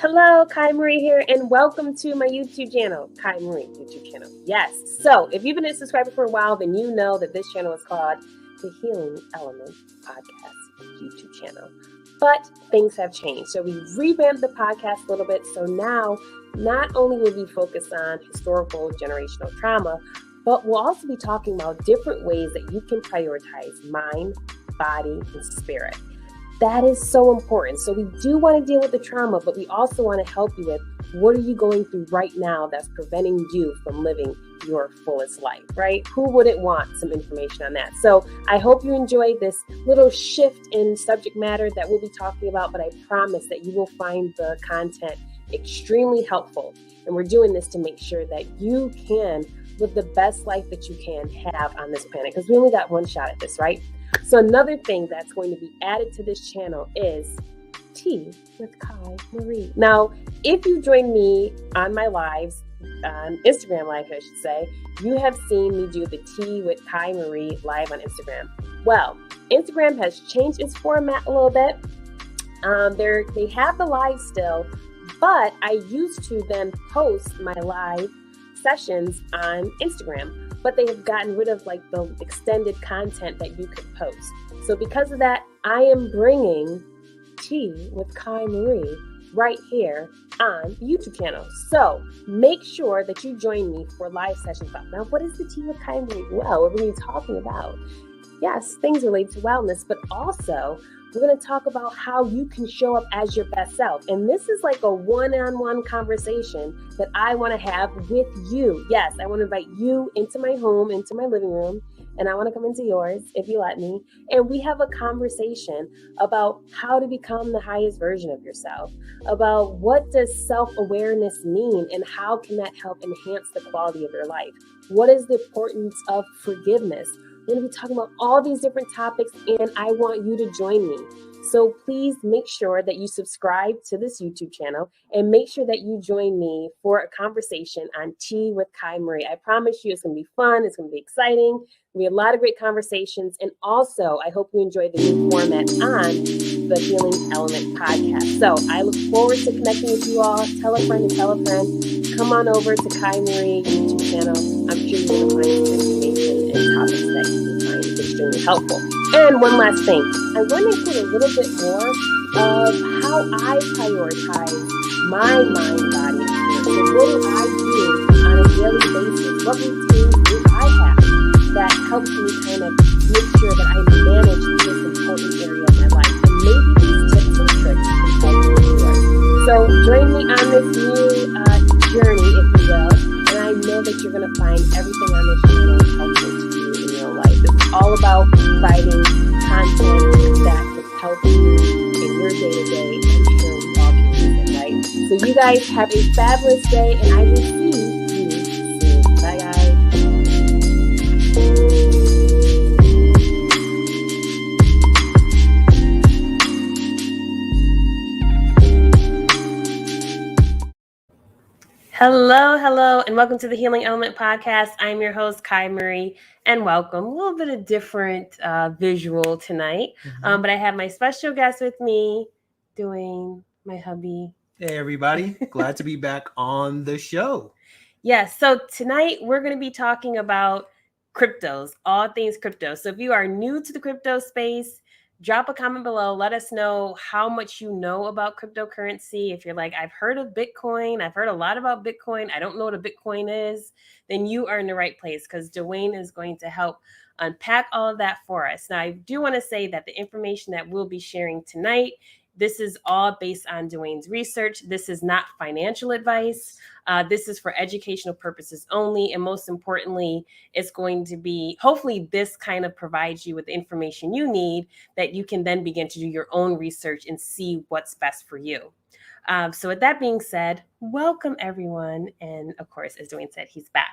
Hello, Kai Marie here, and welcome to my YouTube channel, Kai Marie YouTube channel. Yes, so if you've been a subscriber for a while, then you know that this channel is called the Healing Element Podcast YouTube channel. But things have changed, so we revamped the podcast a little bit. So now, not only will we focus on historical generational trauma, but we'll also be talking about different ways that you can prioritize mind, body, and spirit. That is so important. So we do want to deal with the trauma, but we also want to help you with what are you going through right now that's preventing you from living your fullest life, right? Who wouldn't want some information on that? So I hope you enjoyed this little shift in subject matter that we'll be talking about, but I promise that you will find the content extremely helpful. And we're doing this to make sure that you can live the best life that you can have on this planet, because we only got one shot at this, right? So another thing that's going to be added to this channel is Tea with Kai Marie. Now, if you join me on my lives, on Instagram live, I should say, you have seen me do the Tea with Kai Marie live on Instagram. Well, Instagram has changed its format a little bit. They have the live still, but I used to then post my live sessions on Instagram, but they have gotten rid of like the extended content that you could post. So because of that, I am bringing Tea with Kai Marie right here on the YouTube channel. So make sure that you join me for live sessions. Now, what is the Tea with Kai Marie? Well, we're going to be talking about, yes, things related to wellness, but also we're going to talk about how you can show up as your best self. And this is like a one-on-one conversation that I want to have with you. Yes, I want to invite you into my home, into my living room, and I want to come into yours if you let me. And we have a conversation about how to become the highest version of yourself, about what does self-awareness mean and how can that help enhance the quality of your life? What is the importance of forgiveness? We're going to be talking about all these different topics, and I want you to join me. So please make sure that you subscribe to this YouTube channel and make sure that you join me for a conversation on Tea with Kai Marie. I promise you it's going to be fun. It's going to be exciting. We have a lot of great conversations. And also, I hope you enjoy the new format on the Healing Element podcast. So I look forward to connecting with you all. Tell a friend and tell a friend. Come on over to Kai Marie YouTube channel. I'm sure you're going to find some information and topics that you can find extremely helpful. And one last thing, I want to include a little bit more of how I prioritize my mind, body, and spirit. So what do I do on a daily basis? What routines do I have that helps me kind of make sure that I manage this important area of my life? And maybe these tips and tricks can help you with yours. So join me on this new journey, if you will, and I know that you're going to find everything on this channel helpful to you in your life. It's all about providing content that can help you in your day-to-day. I'm sure we all can use it, right? So you guys have a fabulous day, and I will see you soon. Bye, guys. Hello, and welcome to the Healing Element Podcast. I'm your host, Kai Marie, and welcome. A little bit of different visual tonight, but I have my special guest with me, Dwayne, my hubby. Hey, everybody. Glad to be back on the show. Yes, so tonight we're going to be talking about cryptos, all things crypto. So if you are new to the crypto space, drop a comment below. Let us know how much you know about cryptocurrency. If you're like, I've heard of Bitcoin, I've heard a lot about Bitcoin, I don't know what a Bitcoin is, then you are in the right place because Dwayne is going to help unpack all of that for us. Now, I do want to say that the information that we'll be sharing tonight, this is all based on Dwayne's research. This is not financial advice. This is for educational purposes only. And most importantly, it's going to be, hopefully this kind of provides you with the information you need that you can then begin to do your own research and see what's best for you. So with that being said, welcome everyone. And of course, as Dwayne said, he's back.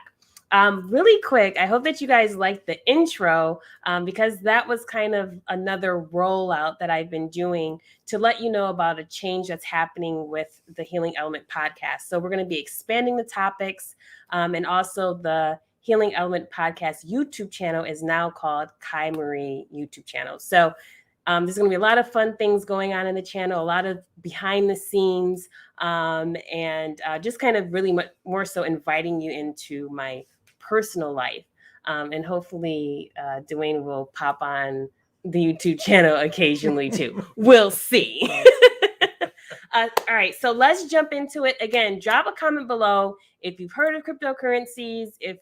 Really quick, I hope that you guys liked the intro because that was kind of another rollout that I've been doing to let you know about a change that's happening with the Healing Element podcast. So we're going to be expanding the topics and also the Healing Element podcast YouTube channel is now called Kai Marie YouTube channel. So There's going to be a lot of fun things going on in the channel, a lot of behind the scenes, and just kind of really much more so inviting you into my personal life. And hopefully Dwayne will pop on the YouTube channel occasionally too. We'll see. All right, so let's jump into it. Again, drop a comment below if you've heard of cryptocurrencies, if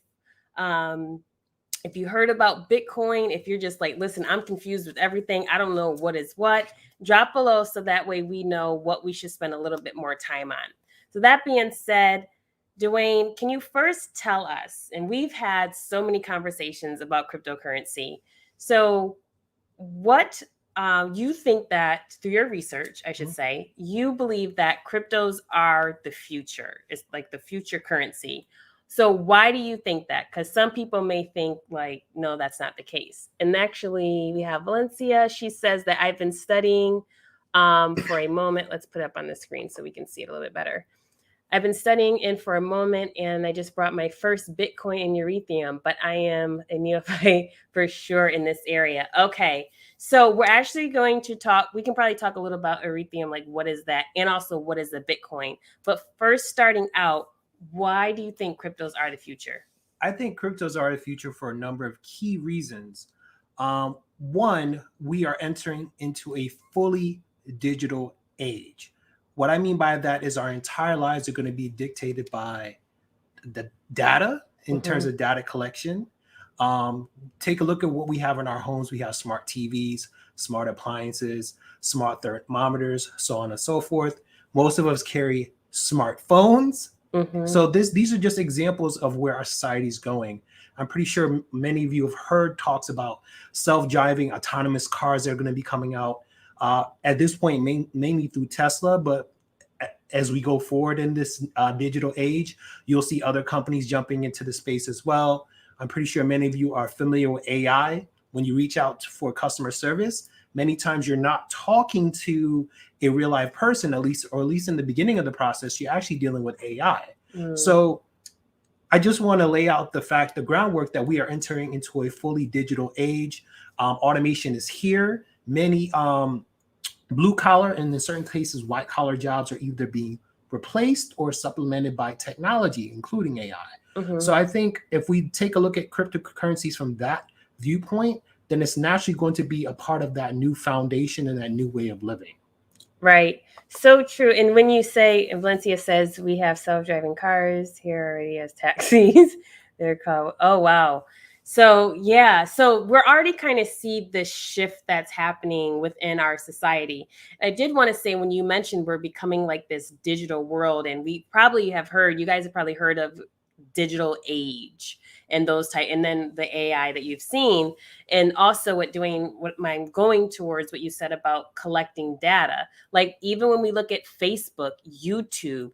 you heard about Bitcoin, if you're just like, listen, I'm confused with everything, I don't know what is what, drop below so that way we know what we should spend a little bit more time on. So that being said, Dwayne, can you first tell us, and we've had so many conversations about cryptocurrency, so what you think that through your research, I should say, you believe that cryptos are the future. It's like the future currency. So why do you think that? Because some people may think like, no, that's not the case. And actually, we have Valencia. She says that I've been studying for a moment. Let's put it up on the screen so we can see it a little bit better. I've been studying in for a moment, and I just brought my first Bitcoin and Ethereum, but I am a neophyte for sure in this area. Okay, so we're actually going to talk, we can probably talk a little about Ethereum, like what is that, and also what is a Bitcoin. But first, starting out, why do you think cryptos are the future? I think cryptos are the future for a number of key reasons. One, we are entering into a fully digital age. What I mean by that is our entire lives are going to be dictated by the data in terms of data collection. Take a look at what we have in our homes. We have smart TVs, smart appliances, smart thermometers, so on and so forth. Most of us carry smartphones. So these are just examples of where our society is going. I'm pretty sure many of you have heard talks about self-driving autonomous cars that are going to be coming out. At this point, mainly through Tesla, but as we go forward in this digital age, you'll see other companies jumping into the space as well. I'm pretty sure many of you are familiar with AI. When you reach out for customer service, many times you're not talking to a real live person, at least in the beginning of the process, you're actually dealing with AI. So I just want to lay out the groundwork that we are entering into a fully digital age. Automation is here. Many blue collar and in certain cases white collar jobs are either being replaced or supplemented by technology, including AI. So I think if we take a look at cryptocurrencies from that viewpoint, then it's naturally going to be a part of that new foundation and that new way of living. Right. So true. And when you say, and Valencia says we have self-driving cars, here already has taxis. They're called, oh, wow. So, yeah, so we're already kind of see this shift that's happening within our society. I did want to say, when you mentioned we're becoming like this digital world, and we probably have heard, you guys have probably heard of digital age and those type, and then the AI that you've seen, and also what I'm going towards what you said about collecting data. Like even when we look at Facebook, YouTube,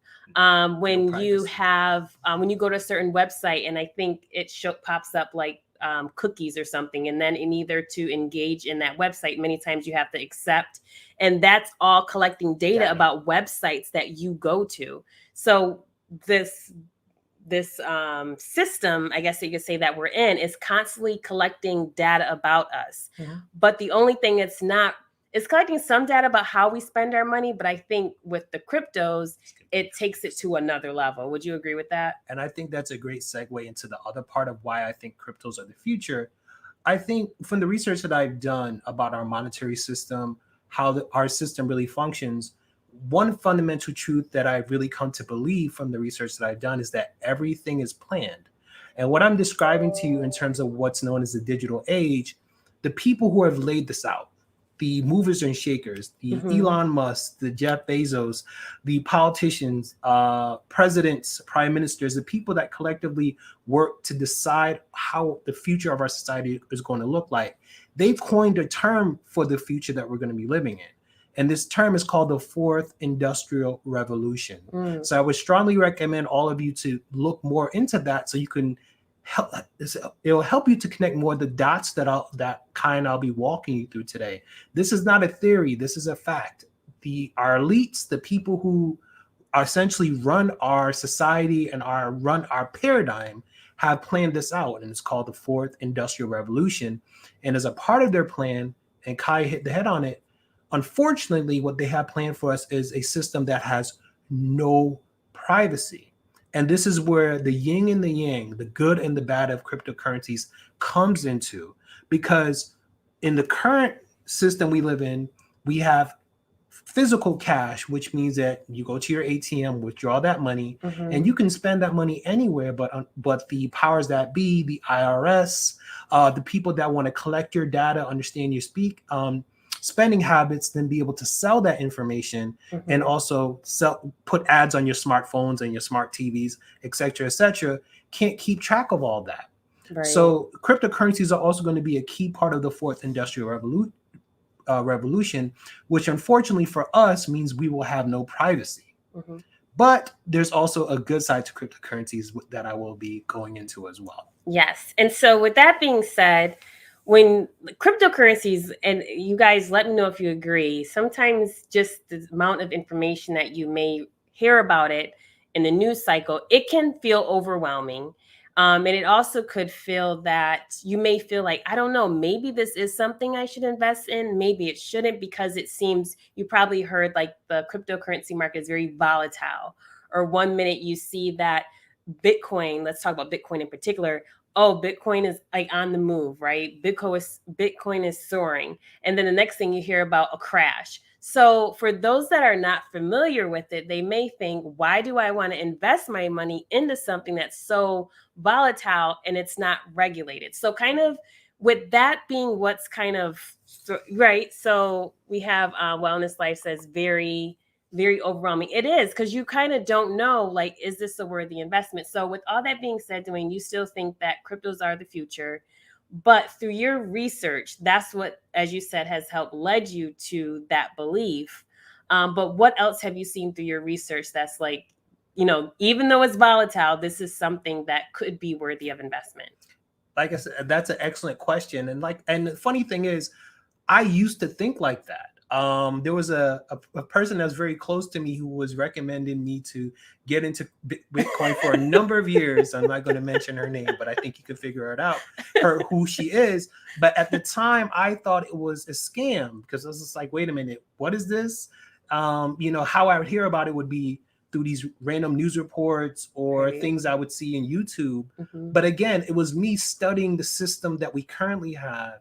when you have when you go to a certain website, and I think it pops up like cookies or something, and then in either to engage in that website, many times you have to accept, and that's all collecting data about websites that you go to. So this system, I guess you could say, that we're in is constantly collecting data about us. But the only thing it's collecting some data about how we spend our money. But I think with the cryptos, it takes it to another level. Would you agree with that? And I think that's a great segue into the other part of why I think cryptos are the future. I think from the research that I've done about our monetary system, how our system really functions, one fundamental truth that I've really come to believe from the research that I've done is that everything is planned. And what I'm describing to you in terms of what's known as the digital age, the people who have laid this out, the movers and shakers, the Elon Musk, the Jeff Bezos, the politicians, presidents, prime ministers, the people that collectively work to decide how the future of our society is going to look like, they've coined a term for the future that we're going to be living in. And this term is called the fourth industrial revolution. So I would strongly recommend all of you to look more into that so you can help. It'll help you to connect more of the dots that I'll be walking you through today. This is not a theory. This is a fact. Our elites, the people who essentially run our society and run our paradigm, have planned this out. And it's called the fourth industrial revolution. And as a part of their plan, and Kai hit the head on it. Unfortunately, what they have planned for us is a system that has no privacy. And this is where the yin and the yang, the good and the bad of cryptocurrencies comes into, because in the current system we live in, we have physical cash, which means that you go to your ATM, withdraw that money, and you can spend that money anywhere. But the powers that be, the IRS, the people that want to collect your data, understand your spending habits, then be able to sell that information and also put ads on your smartphones and your smart TVs, et cetera, can't keep track of all that. Right. So cryptocurrencies are also going to be a key part of the fourth industrial revolution, which unfortunately for us means we will have no privacy. But there's also a good side to cryptocurrencies that I will be going into as well. Yes. And so with that being said, when cryptocurrencies, and you guys let me know if you agree, sometimes just the amount of information that you may hear about it in the news cycle, it can feel overwhelming. And it also could feel that you may feel like, I don't know, maybe this is something I should invest in. Maybe it shouldn't, because it seems, you probably heard like the cryptocurrency market is very volatile. Or 1 minute you see that Bitcoin, let's talk about Bitcoin in particular. Oh, Bitcoin is like on the move, right? Bitcoin is soaring. And then the next thing you hear about a crash. So for those that are not familiar with it, they may think, why do I want to invest my money into something that's so volatile and it's not regulated? So kind of with that being what's kind of, right? So we have Wellness Life says very overwhelming. It is, because you kind of don't know, like, is this a worthy investment? So with all that being said, Dwayne, you still think that cryptos are the future, but through your research, that's what, as you said, has helped led you to that belief. But what else have you seen through your research that's like, even though it's volatile, this is something that could be worthy of investment? Like I said, that's an excellent question. And the funny thing is, I used to think like that. There was a person that's very close to me who was recommending me to get into Bitcoin for a number of years. I'm not going to mention her name, but I think you could figure it out, who she is. But at the time, I thought it was a scam, because I was just like, wait a minute, what is this? How I would hear about it would be through these random news reports or things I would see in YouTube. But again, it was me studying the system that we currently have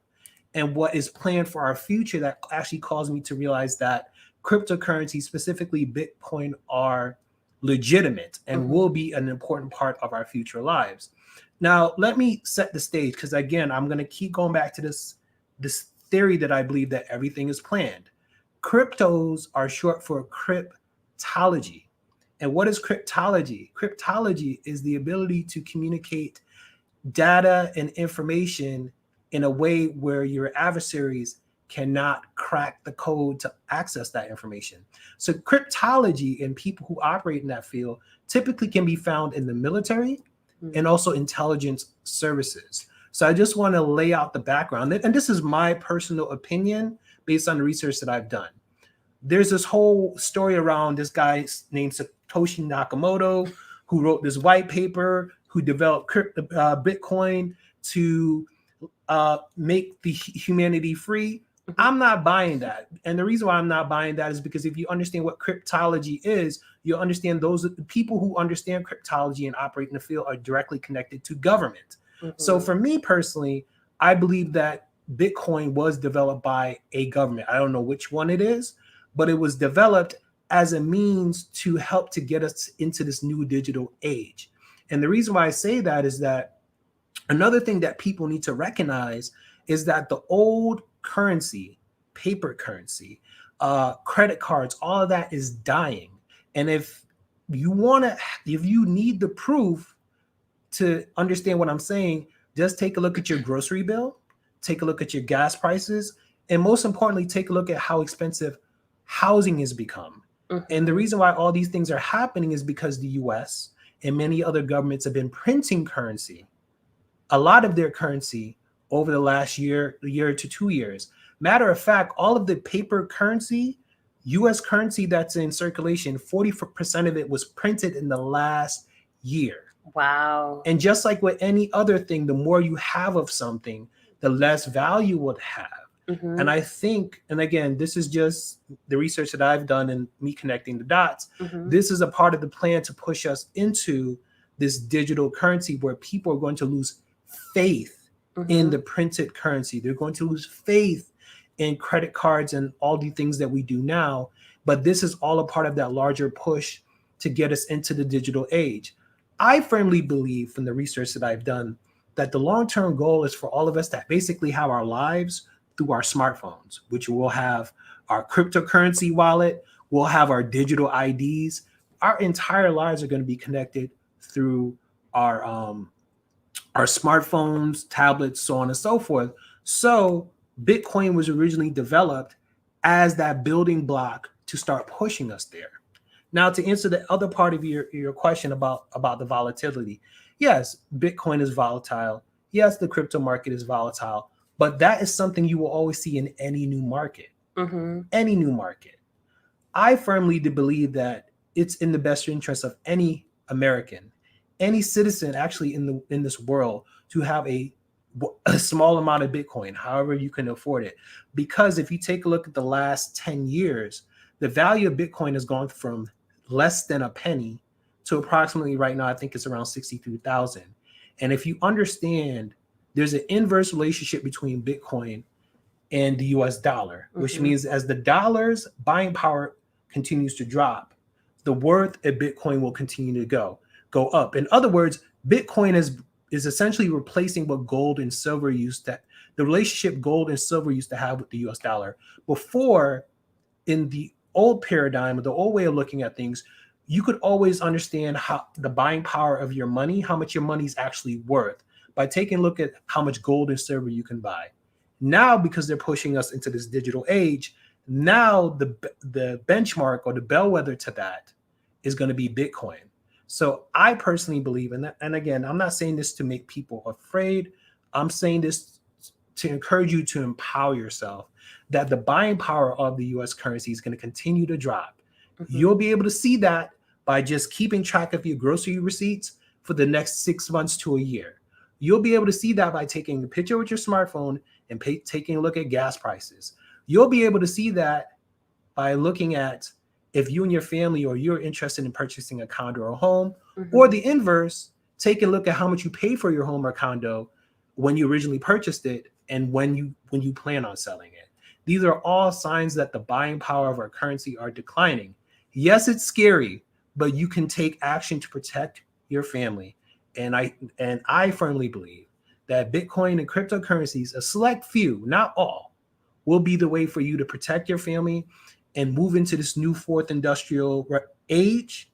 and what is planned for our future that actually caused me to realize that cryptocurrency, specifically Bitcoin, are legitimate and will be an important part of our future lives. Now, let me set the stage, because again, I'm going to keep going back to this theory that I believe that everything is planned. Cryptos are short for cryptology. And what is cryptology? Cryptology is the ability to communicate data and information in a way where your adversaries cannot crack the code to access that information. So cryptology and people who operate in that field typically can be found in the military and also intelligence services. So I just want to lay out the background. And this is my personal opinion based on the research that I've done. There's this whole story around this guy named Satoshi Nakamoto, who wrote this white paper, who developed Bitcoin to make the humanity free. I'm not buying that. And the reason why I'm not buying that is because if you understand what cryptology is, you'll understand those people who understand cryptology and operate in the field are directly connected to government. So for me personally, I believe that Bitcoin was developed by a government. I don't know which one it is, but it was developed as a means to help to get us into this new digital age. And the reason why I say that is that another thing that people need to recognize is that the old currency, paper currency, credit cards, all of that is dying. And if you need the proof to understand what I'm saying, just take a look at your grocery bill, take a look at your gas prices, and most importantly, take a look at how expensive housing has become. And the reason why all these things are happening is because the US and many other governments have been printing currency, a lot of their currency, over the last year to 2 years. Matter of fact, all of the paper currency, US currency that's in circulation, 40% of it was printed in the last year. Wow. And just like with any other thing, the more you have of something, the less value it would have. And I think, and again, this is just the research that I've done and me connecting the dots. This is a part of the plan to push us into this digital currency where people are going to lose faith in the printed currency. They're going to lose faith in credit cards and all the things that we do now. But this is all a part of that larger push to get us into the digital age. I firmly believe from the research that I've done that the long-term goal is for all of us to basically have our lives through our smartphones, which will have our cryptocurrency wallet, we'll have our digital IDs. Our entire lives are going to be connected through our smartphones, tablets, so on and so forth. So Bitcoin was originally developed as that building block to start pushing us there. Now, to answer the other part of your question about the volatility, yes, Bitcoin is volatile. Yes, the crypto market is volatile, but that is something you will always see in any new market. Any new market. I firmly believe that it's in the best interest of any American, any citizen actually in this world to have a small amount of Bitcoin, however you can afford it. Because if you take a look at the last 10 years, the value of Bitcoin has gone from less than a penny to approximately right now, I think it's around 62,000. And if you understand, there's an inverse relationship between Bitcoin and the US dollar, which means as the dollar's buying power continues to drop, the worth of Bitcoin will continue to go up. In other words, Bitcoin is essentially replacing what gold and silver used to, the relationship gold and silver used to have with the US dollar. Before, in the old paradigm, or the old way of looking at things, you could always understand how the buying power of your money, how much your money is actually worth, by taking a look at how much gold and silver you can buy. Now, because they're pushing us into this digital age, now the benchmark or the bellwether to that is going to be Bitcoin. So I personally believe in that. And again, I'm not saying this to make people afraid. I'm saying this to encourage you to empower yourself that the buying power of the US currency is going to continue to drop. You'll be able to see that by just keeping track of your grocery receipts for the next 6 months to a year. You'll be able to see that by taking a picture with your smartphone and taking a look at gas prices. You'll be able to see that by looking at if you and your family or you're interested in purchasing a condo or a home, or the inverse, take a look at how much you pay for your home or condo when you originally purchased it and when you plan on selling it. These are all signs that the buying power of our currency are declining. Yes, it's scary, but you can take action to protect your family. And I firmly believe that Bitcoin and cryptocurrencies, a select few, not all, will be the way for you to protect your family and move into this new fourth industrial age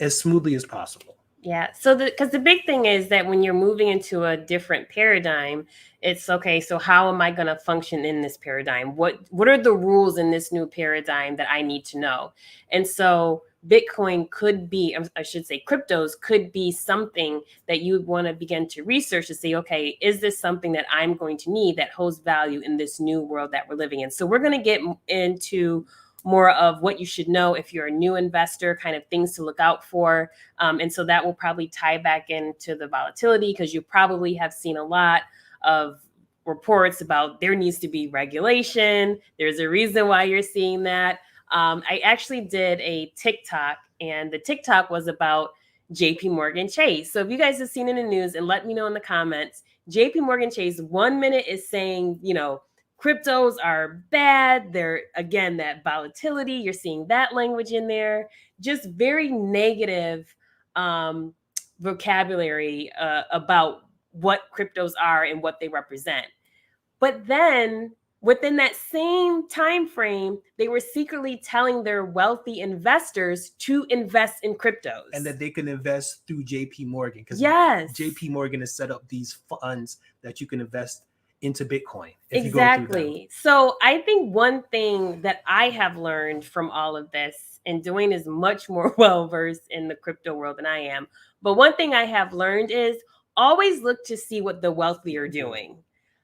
as smoothly as possible. Yeah. So because the big thing is that when you're moving into a different paradigm, it's okay. So how am I going to function in this paradigm? What are the rules in this new paradigm that I need to know? And so Bitcoin could be, I should say, cryptos could be something that you would want to begin to research to say, okay, is this something that I'm going to need that holds value in this new world that we're living in? So we're going to get into more of what you should know if you're a new investor, kind of things to look out for. And so that will probably tie back into the volatility, because you probably have seen a lot of reports about there needs to be regulation. There's a reason why you're seeing that. I actually did a TikTok, and the TikTok was about JP Morgan Chase. So if you guys have seen it in the news, and let me know in the comments, JP Morgan Chase 1 minute is saying, cryptos are bad. They're, again, that volatility. You're seeing that language in there. Just very negative vocabulary about what cryptos are and what they represent. But then within that same time frame, they were secretly telling their wealthy investors to invest in cryptos. And that they can invest through JP Morgan. Because JP Morgan has set up these funds that you can invest into Bitcoin. Exactly. So I think one thing that I have learned from all of this, and Dwayne is much more well-versed in the crypto world than I am, but one thing I have learned is always look to see what the wealthy are doing.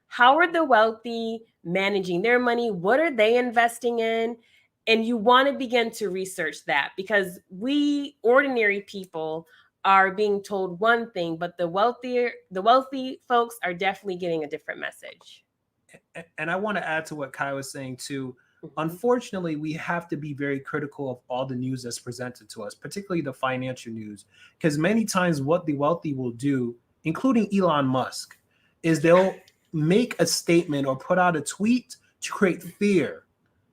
How are the wealthy managing their money? What are they investing in? And you want to begin to research that, because we ordinary people are being told one thing, but the wealthy folks are definitely getting a different message. And I want to add to what Kai was saying too. Mhm. Unfortunately, we have to be very critical of all the news that's presented to us, particularly the financial news, because many times what the wealthy will do, including Elon Musk, is they'll make a statement or put out a tweet to create fear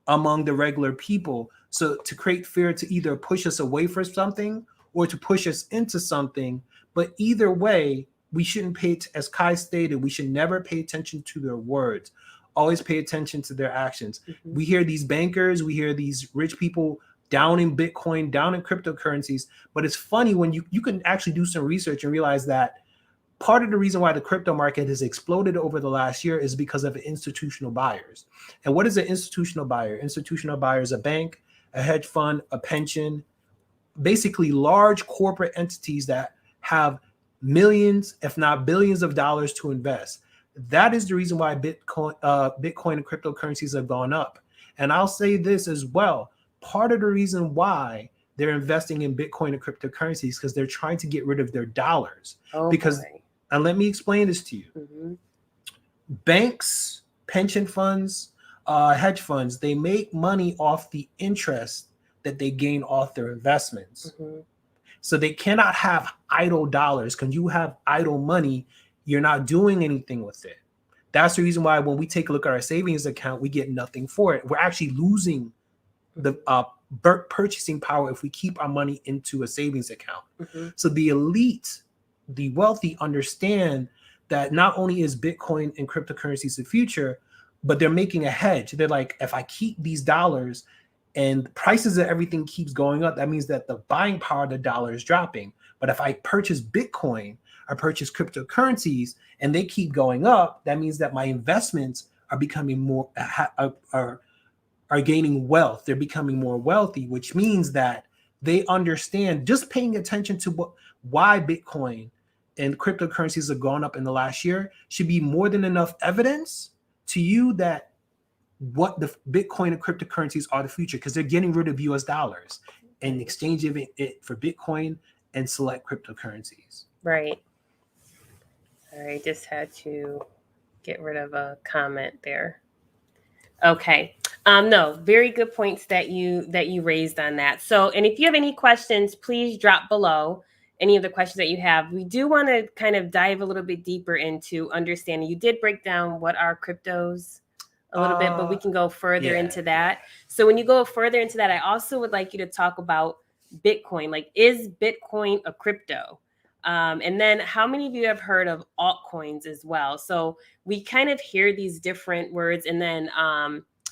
among the regular people. So to create fear to either push us away from something or to push us into something. But either way, we shouldn't pay, as Kai stated, we should never pay attention to their words. Always pay attention to their actions. Mhm. We hear these bankers, we hear these rich people down in Bitcoin, down in cryptocurrencies. But it's funny when you can actually do some research and realize that part of the reason why the crypto market has exploded over the last year is because of institutional buyers. And what is an institutional buyer? Institutional buyer is a bank, a hedge fund, a pension, basically large corporate entities that have millions, if not billions of dollars to invest. That is the reason why Bitcoin and cryptocurrencies have gone up. And I'll say this as well. Part of the reason why they're investing in Bitcoin and cryptocurrencies because they're trying to get rid of their dollars. Oh, because boy. And let me explain this to you. Mm-hmm. Banks, pension funds, hedge funds, they make money off the interest that they gain off their investments. Mm-hmm. So they cannot have idle dollars. Because you have idle money, you're not doing anything with it. That's the reason why when we take a look at our savings account, we get nothing for it. We're actually losing the purchasing power if we keep our money into a savings account. Mm-hmm. So the elite, the wealthy understand that not only is Bitcoin and cryptocurrencies the future, but they're making a hedge. They're like, if I keep these dollars and prices of everything keeps going up, that means that the buying power of the dollar is dropping. But if I purchase Bitcoin, I purchase cryptocurrencies, and they keep going up, that means that my investments are becoming more, are gaining wealth. They're becoming more wealthy, which means that they understand, just paying attention to why Bitcoin and cryptocurrencies have gone up in the last year should be more than enough evidence to you that what the Bitcoin and cryptocurrencies are the future, because they're getting rid of US dollars and exchanging it for Bitcoin and select cryptocurrencies. Right. All right, just had to get rid of a comment there. Okay. No, very good points that you raised on that. So, and if you have any questions, please drop below any of the questions that you have. We do want to kind of dive a little bit deeper into understanding. You did break down what are cryptos a little bit, but we can go further into that. So when you go further into that, I also would like you to talk about Bitcoin. Like, is Bitcoin a crypto? And then how many of you have heard of altcoins as well? So we kind of hear these different words. And then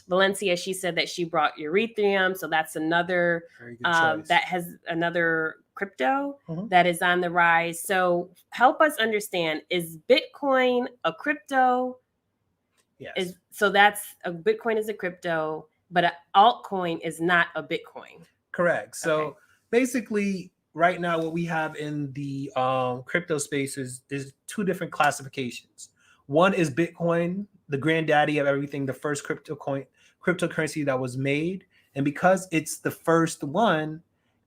Valencia, she said that she brought Ethereum. So that's another, that has another crypto that is on the rise. So help us understand, is Bitcoin a crypto? Yes. So that's a Bitcoin is a crypto, but an altcoin is not a Bitcoin. Correct. So basically, right now, what we have in the crypto space is two different classifications. One is Bitcoin, the granddaddy of everything, the first cryptocurrency that was made. And because it's the first one,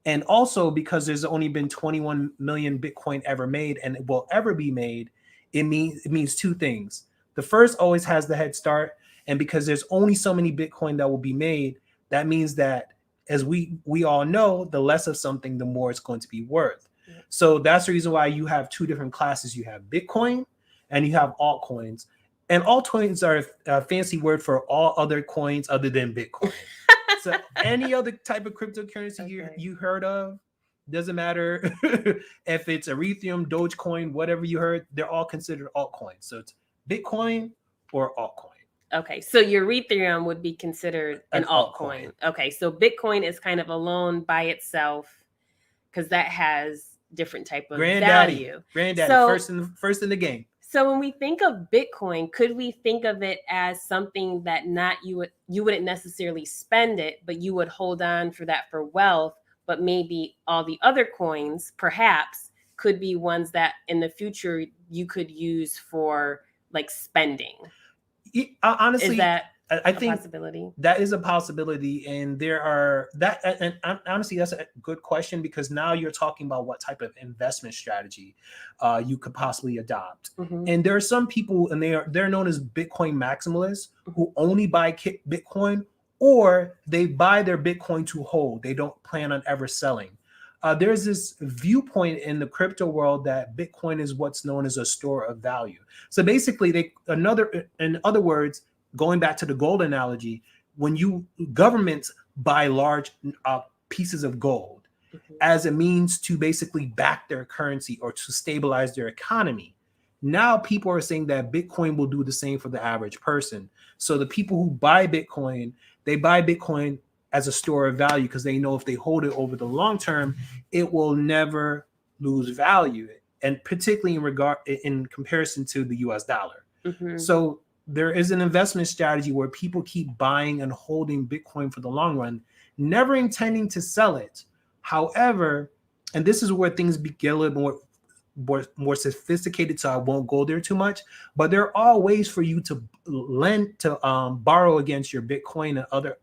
and also because there's only been 21 million Bitcoin ever made and it will ever be made, it means two things. The first always has the head start. And because there's only so many Bitcoin that will be made, that means that, as we all know, the less of something, the more it's going to be worth. Yeah. So that's the reason why you have two different classes. You have Bitcoin and you have altcoins. And altcoins are a fancy word for all other coins other than Bitcoin. So any other type of cryptocurrency you heard of, doesn't matter if it's Ethereum, Dogecoin, whatever you heard, they're all considered altcoins. So it's Bitcoin or altcoin. Okay, so your Ethereum would be considered an altcoin. Okay, so Bitcoin is kind of alone by itself because that has different type of value. Granddaddy, so, first in the game. So when we think of Bitcoin, could we think of it as something that you wouldn't necessarily spend it, but you would hold on for that for wealth, but maybe all the other coins perhaps could be ones that in the future you could use for like spending? Honestly, I think possibility. that is a possibility, and there are that. And honestly, that's a good question because now you're talking about what type of investment strategy you could possibly adopt. Mm-hmm. And there are some people, and they're known as Bitcoin maximalists, who only buy Bitcoin, or they buy their Bitcoin to hold. They don't plan on ever selling. There's this viewpoint in the crypto world that Bitcoin is what's known as a store of value. So basically, in other words, going back to the gold analogy, when governments buy large pieces of gold as a means to basically back their currency or to stabilize their economy, now people are saying that Bitcoin will do the same for the average person. So the people who buy Bitcoin, they buy Bitcoin as a store of value because they know if they hold it over the long term, it will never lose value, and particularly in comparison to the US dollar. Mm-hmm. So there is an investment strategy where people keep buying and holding Bitcoin for the long run, never intending to sell it. However, and this is where things get a little more sophisticated, so I won't go there too much, but there are ways for you to borrow against your Bitcoin and other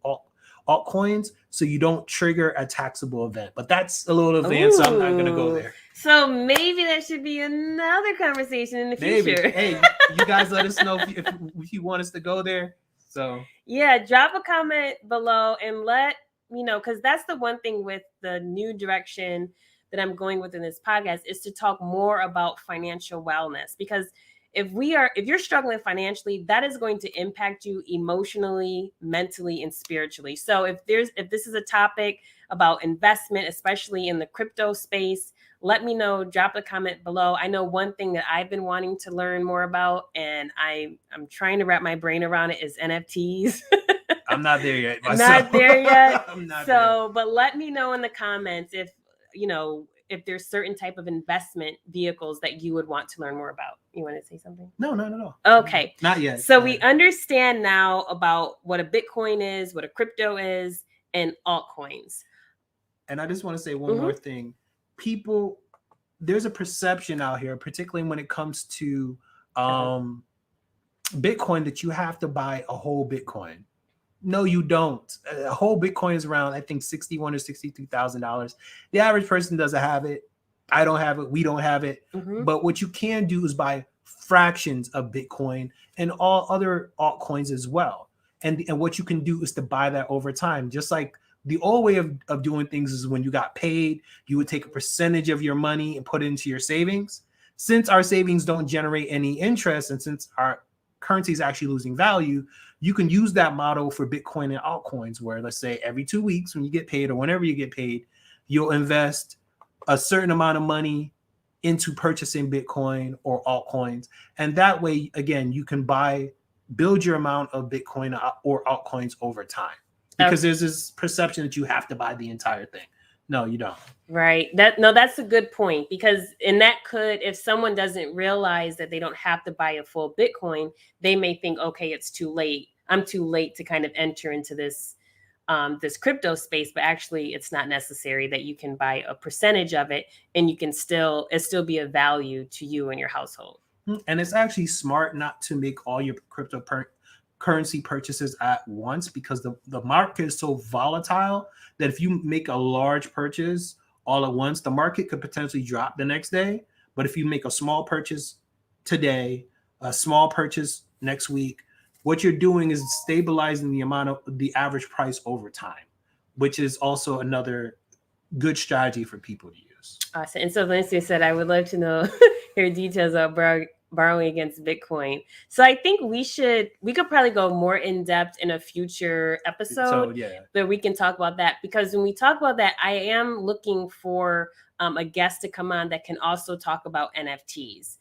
altcoins so you don't trigger a taxable event. But that's a little advanced, so I'm not going to go there. So maybe that should be another conversation in the future. Maybe. Hey, you guys let us know if you want us to go there. So yeah, drop a comment below and let me know, because that's the one thing with the new direction that I'm going with in this podcast is to talk more about financial wellness. Because if you're struggling financially, that is going to impact you emotionally, mentally, and spiritually. So if this is a topic about investment, especially in the crypto space, let me know, drop a comment below. I know one thing that I've been wanting to learn more about, and I'm trying to wrap my brain around it, is NFTs. I'm not there yet myself. Not there yet. I'm not there. There. But let me know in the comments if there's certain type of investment vehicles that you would want to learn more about. You want to say something? No. Okay. Not yet. So we understand now about what a Bitcoin is, what a crypto is, and altcoins. And I just want to say one more thing. People, there's a perception out here, particularly when it comes to Bitcoin, that you have to buy a whole Bitcoin. No, you don't. A whole Bitcoin is around, I think, $61,000 or $63,000. The average person doesn't have it. I don't have it. We don't have it. But what you can do is buy fractions of Bitcoin and all other altcoins as well. And what you can do is to buy that over time. Just like the old way of doing things is when you got paid, you would take a percentage of your money and put it into your savings. Since our savings don't generate any interest, and since our currency is actually losing value, you can use that model for Bitcoin and altcoins, where let's say every 2 weeks when you get paid or whenever you get paid, you'll invest a certain amount of money into purchasing Bitcoin or altcoins. And that way, again, you can build your amount of Bitcoin or altcoins over time. Because there's this perception that you have to buy the entire thing. No, you don't. Right. That's a good point, because if someone doesn't realize that they don't have to buy a full Bitcoin, they may think, okay, it's too late. I'm too late to kind of enter into this crypto space, but actually it's not necessary. That you can buy a percentage of it and you can still be of value to you and your household. And it's actually smart not to make all your currency purchases at once, because the market is so volatile that if you make a large purchase all at once, the market could potentially drop the next day. But if you make a small purchase today, a small purchase next week, what you're doing is stabilizing the amount of the average price over time, which is also another good strategy for people to use. Awesome. And so Valencia said, I would love to know your details of borrowing against Bitcoin. So I think we could probably go more in depth in a future episode, but we can talk about that, because when we talk about that, I am looking for a guest to come on that can also talk about NFTs.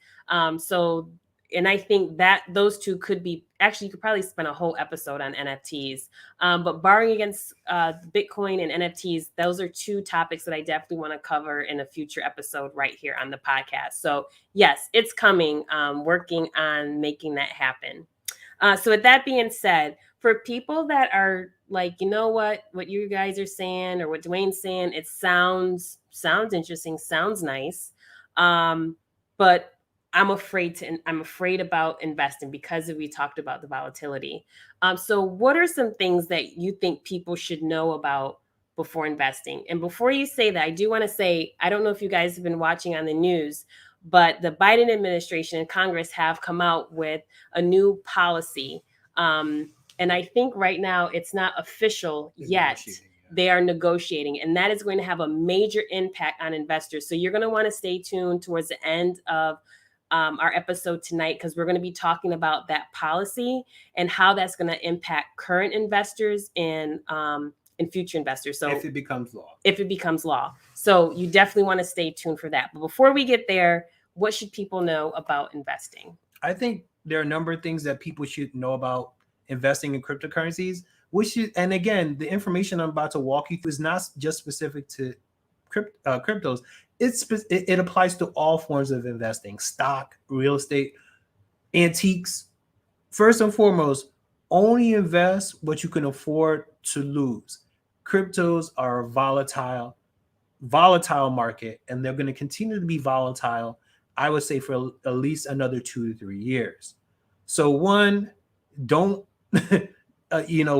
And I think that those two could be, actually, you could probably spend a whole episode on NFTs. But borrowing against Bitcoin and NFTs, those are two topics that I definitely want to cover in a future episode right here on the podcast. So yes, it's coming. Working on making that happen. So with that being said, for people that are like, you know what you guys are saying or what Dwayne's saying, it sounds interesting, sounds nice. But I'm afraid about investing because we talked about the volatility. So what are some things that you think people should know about before investing? And before you say that, I do want to say, I don't know if you guys have been watching on the news, but the Biden administration and Congress have come out with a new policy. And I think right now it's not official yet. They are negotiating, and that is going to have a major impact on investors. So you're going to want to stay tuned towards the end of our episode tonight, because we're going to be talking about that policy and how that's going to impact current investors and future investors. So if it becomes law. So you definitely want to stay tuned for that. But before we get there, what should people know about investing? I think there are a number of things that people should know about investing in cryptocurrencies, and again, the information I'm about to walk you through is not just specific to cryptos. It applies to all forms of investing: stock, real estate, antiques. First and foremost, only invest what you can afford to lose. Cryptos are a volatile market, and they're going to continue to be volatile, I would say, for at least another 2 to 3 years. So one, don't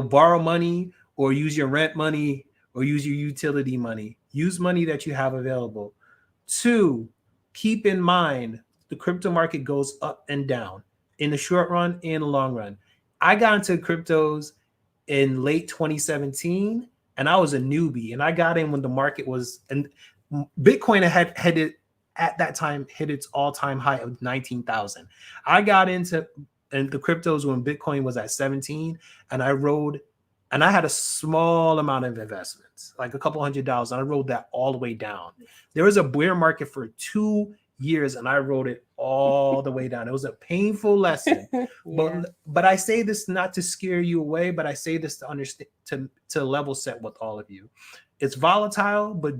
borrow money or use your rent money or use your utility money. Use money that you have available. Two, keep in mind the crypto market goes up and down in the short run and the long run. I got into cryptos in late 2017, and I was a newbie, and I got in when the market was, and Bitcoin had headed at that time hit its all-time high of 19,000. I got into the cryptos when Bitcoin was at 17, and I had a small amount of investments, like a couple $100. And I rode that all the way down. There was a bear market for 2 years, and I rode it all the way down. It was a painful lesson. Yeah. But I say this not to scare you away, but I say this to understand, to level set with all of you. It's volatile, but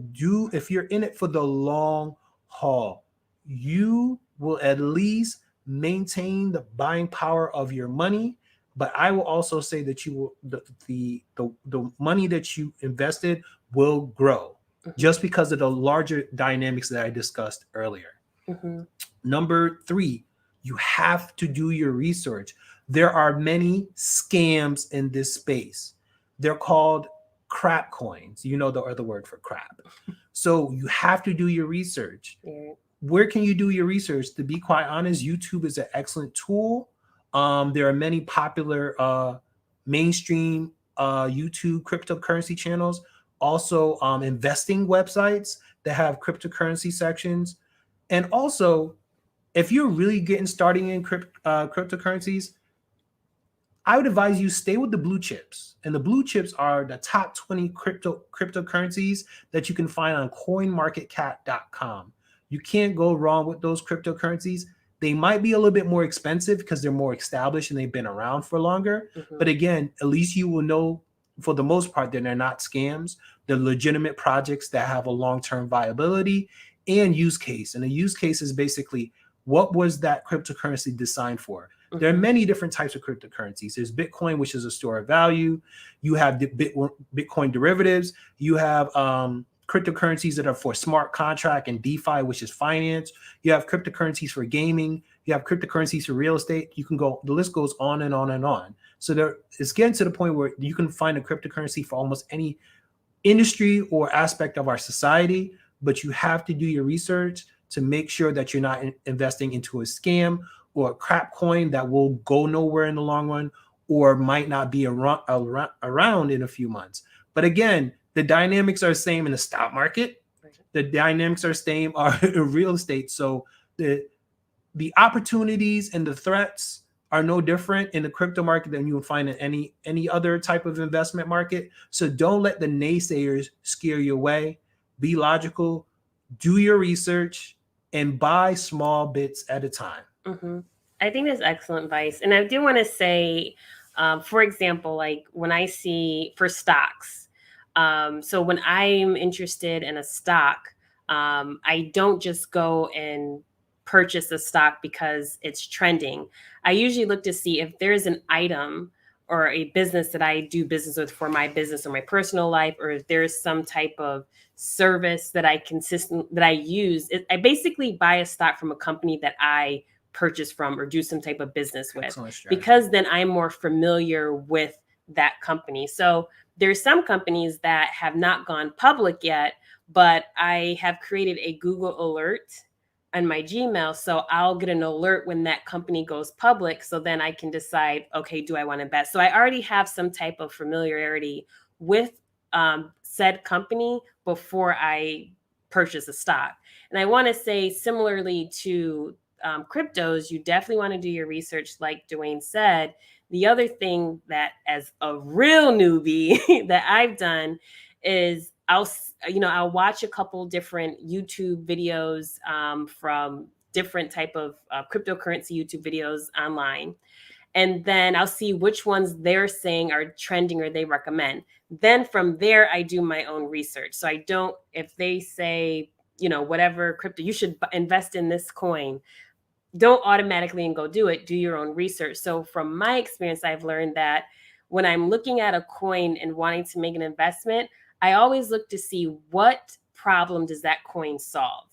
if you're in it for the long haul, you will at least maintain the buying power of your money. But I will also say that you will the money that you invested will grow, just because of the larger dynamics that I discussed earlier. Number 3, you have to do your research. There are many scams in this space. They're called crap coins. You know the other word for crap. So you have to do your research. Yeah. Where can you do your research? To be quite honest, YouTube is an excellent tool. There are many popular mainstream YouTube cryptocurrency channels, also investing websites that have cryptocurrency sections. And also, if you're really getting started in cryptocurrencies, I would advise you stay with the blue chips. And the blue chips are the top 20 cryptocurrencies that you can find on coinmarketcap.com. You can't go wrong with those cryptocurrencies. They might be a little bit more expensive because they're more established and they've been around for longer. But again, at least you will know, for the most part, that they're not scams. They're legitimate projects that have a long-term viability and use case. And a use case is basically, what was that cryptocurrency designed for? There are many different types of cryptocurrencies. There's Bitcoin, which is a store of value. You have Bitcoin derivatives. You have cryptocurrencies that are for smart contract and DeFi, which is finance. You have cryptocurrencies for gaming. You have cryptocurrencies for real estate. The list goes on and on and on. So it's getting to the point where you can find a cryptocurrency for almost any industry or aspect of our society, but you have to do your research to make sure that you're not investing into a scam or a crap coin that will go nowhere in the long run, or might not be around in a few months. But again, the dynamics are the same in the stock market. The dynamics are the same in real estate. So the opportunities and the threats are no different in the crypto market than you would find in any other type of investment market. So don't let the naysayers scare you away. Be logical, do your research, and buy small bits at a time. I think that's excellent advice. And I do want to say, for example, like when I see for stocks, so when I'm interested in a stock, I don't just go and purchase a stock because it's trending. I usually look to see if there's an item or a business that I do business with for my business or my personal life, or if there's some type of service that I use, I basically buy a stock from a company that I purchase from or do some type of business with, because then I'm more familiar with that company. So there's some companies that have not gone public yet, but I have created a Google alert on my Gmail. So I'll get an alert when that company goes public. So then I can decide, okay, do I want to invest? So I already have some type of familiarity with said company before I purchase a stock. And I want to say, similarly to cryptos, you definitely want to do your research, like Dwayne said. The other thing that, as a real newbie, that I've done is I'll watch a couple different YouTube videos from different type of cryptocurrency YouTube videos online. And then I'll see which ones they're saying are trending or they recommend. Then from there, I do my own research. So I don't, if they say, whatever crypto, you should invest in this coin, don't automatically and go do it. Do your own research. So from my experience, I've learned that when I'm looking at a coin and wanting to make an investment, I always look to see what problem does that coin solve.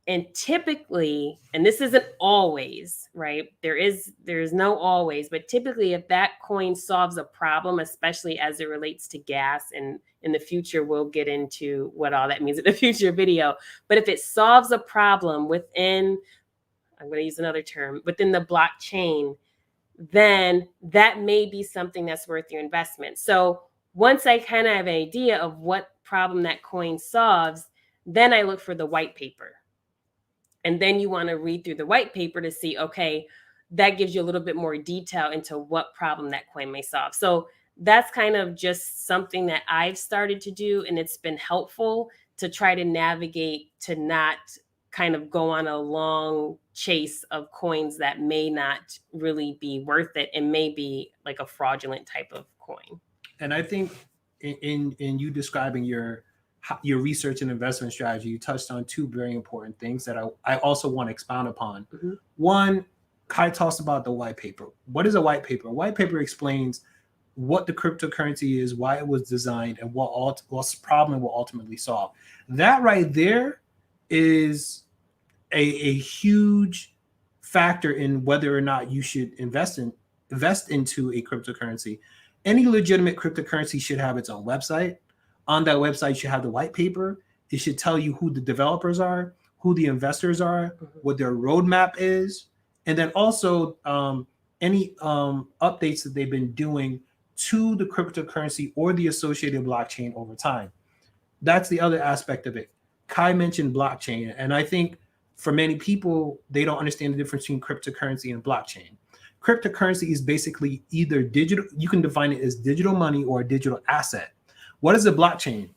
And typically, and this isn't always, right? There's no always, but typically if that coin solves a problem, especially as it relates to gas, and in the future, we'll get into what all that means in a future video. But if it solves a problem within, I'm going to use another term, within the blockchain, then that may be something that's worth your investment. So once I kind of have an idea of what problem that coin solves, then I look for the white paper. And then you want to read through the white paper to see, okay, that gives you a little bit more detail into what problem that coin may solve. So that's kind of just something that I've started to do, and it's been helpful to try to navigate to not kind of go on a long chase of coins that may not really be worth it and may be like a fraudulent type of coin. And I think in you describing your research and investment strategy, you touched on two very important things that I also want to expound upon. Mm-hmm. One, Kai talks about the white paper. What is a white paper? A white paper explains what the cryptocurrency is, why it was designed, and what problem it will ultimately solve. That right there is a huge factor in whether or not you should invest into a cryptocurrency. Any legitimate cryptocurrency should have its own website. On that website, you should have the white paper. It should tell you who the developers are, who the investors are, what their roadmap is, and then also any updates that they've been doing to the cryptocurrency or the associated blockchain over time. That's the other aspect of it. Kai mentioned blockchain, and I think for many people, they don't understand the difference between cryptocurrency and blockchain. Cryptocurrency is basically either digital, you can define it as digital money or a digital asset. What is a blockchain?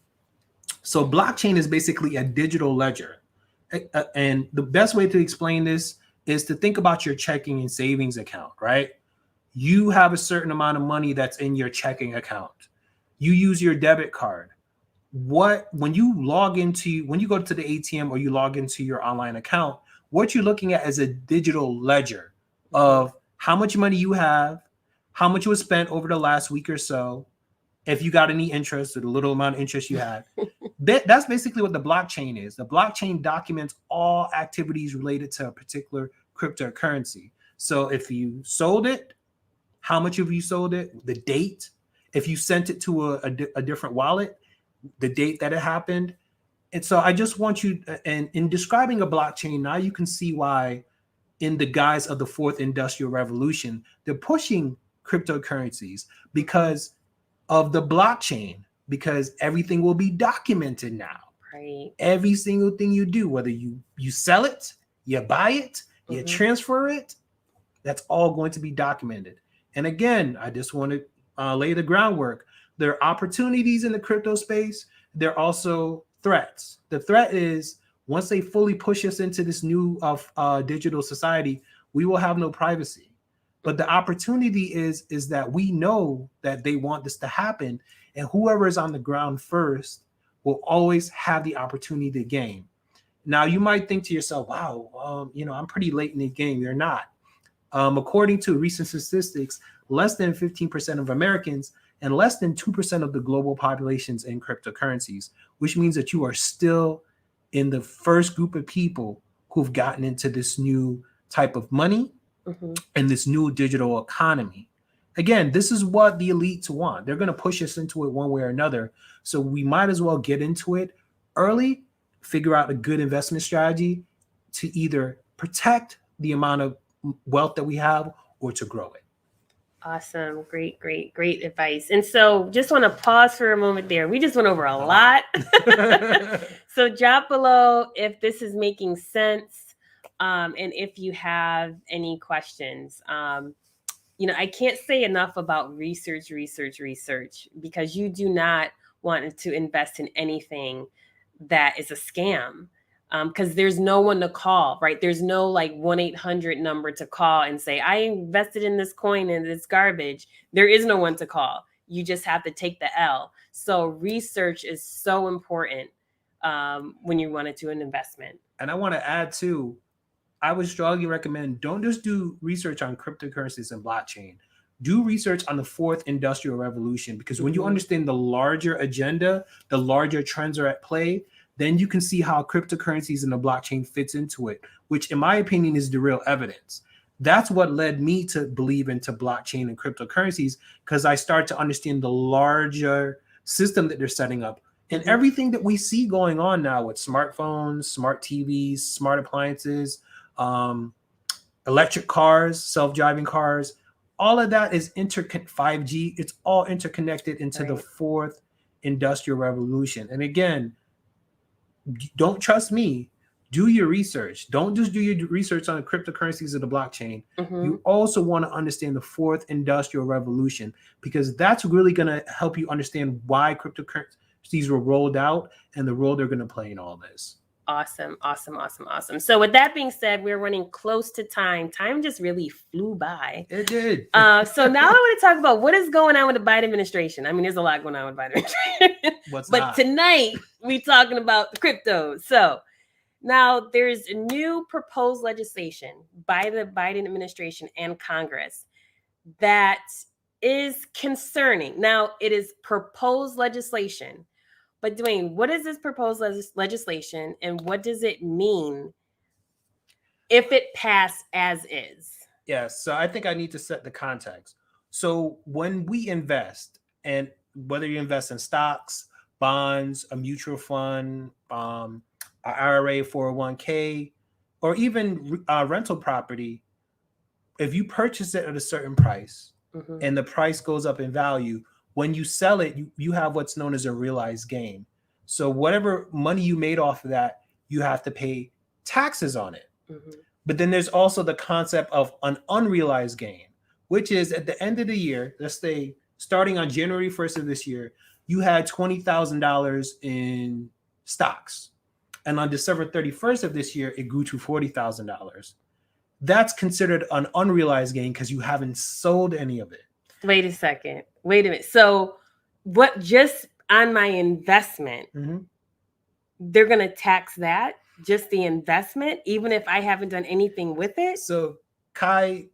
So blockchain is basically a digital ledger. And the best way to explain this is to think about your checking and savings account, right? You have a certain amount of money that's in your checking account. You use your debit card. When you go to the ATM or you log into your online account, what you're looking at is a digital ledger of how much money you have, how much was spent over the last week or so, if you got any interest or the little amount of interest you had. That's basically what the blockchain is. The blockchain documents all activities related to a particular cryptocurrency. So if you sold it, how much have you sold it, the date, if you sent it to a different wallet, the date that it happened. And so I just want you, and in describing a blockchain, now you can see why in the guise of the fourth industrial revolution, they're pushing cryptocurrencies because of the blockchain, because everything will be documented now. Right. Every single thing you do, whether you sell it, you buy it, you transfer it, that's all going to be documented. And again, I just want to lay the groundwork. There are opportunities in the crypto space. There are also threats. The threat is once they fully push us into this new digital society, we will have no privacy. But the opportunity is that we know that they want this to happen, and whoever is on the ground first will always have the opportunity to gain. Now, you might think to yourself, wow, I'm pretty late in the game. You're not. According to recent statistics, less than 15% of Americans and less than 2% of the global populations in cryptocurrencies, which means that you are still in the first group of people who've gotten into this new type of money and this new digital economy. Again, this is what the elites want. They're going to push us into it one way or another. So we might as well get into it early, figure out a good investment strategy to either protect the amount of wealth that we have or to grow it. Awesome. Great advice. And so just want to pause for a moment there. We just went over a lot. So drop below if this is making sense, and if you have any questions. I can't say enough about research, because you do not want to invest in anything that is a scam. Because there's no one to call, right? There's no like 1-800 number to call and say, I invested in this coin and it's garbage. There is no one to call. You just have to take the L. So research is so important when you want to do an investment. And I want to add too, I would strongly recommend don't just do research on cryptocurrencies and blockchain. Do research on the fourth industrial revolution, because when you understand the larger agenda, the larger trends are at play, then you can see how cryptocurrencies and the blockchain fits into it, which in my opinion is the real evidence. That's what led me to believe into blockchain and cryptocurrencies, because I start to understand the larger system that they're setting up and everything that we see going on now with smartphones, smart TVs, smart appliances, electric cars, self-driving cars. All of that is 5G. It's all interconnected into the fourth industrial revolution. And again, don't trust me. Do your research. Don't just do your research on the cryptocurrencies of the blockchain. You also want to understand the fourth industrial revolution, because that's really going to help you understand why cryptocurrencies were rolled out and the role they're going to play in all this. Awesome. So with that being said, we're running close to time. Time just really flew by. It did. So now I want to talk about what is going on with the Biden administration. I mean, there's a lot going on with Biden administration. But tonight we're talking about the crypto. So now there's a new proposed legislation by the Biden administration and Congress that is concerning. Now, it is proposed legislation. But Dwayne, what is this proposed legislation and what does it mean if it passed as is? Yes, so I think I need to set the context. So when we invest, and whether you invest in stocks, bonds, a mutual fund, an IRA, 401k, or even rental property, if you purchase it at a certain price and the price goes up in value, when you sell it, you have what's known as a realized gain. So whatever money you made off of that, you have to pay taxes on it. But then there's also the concept of an unrealized gain, which is at the end of the year, let's say starting on January 1st of this year, you had $20,000 in stocks. And on December 31st of this year, it grew to $40,000. That's considered an unrealized gain because you haven't sold any of it. Wait a minute. So what, just on my investment, they're going to tax that, just the investment, even if I haven't done anything with it? So Kai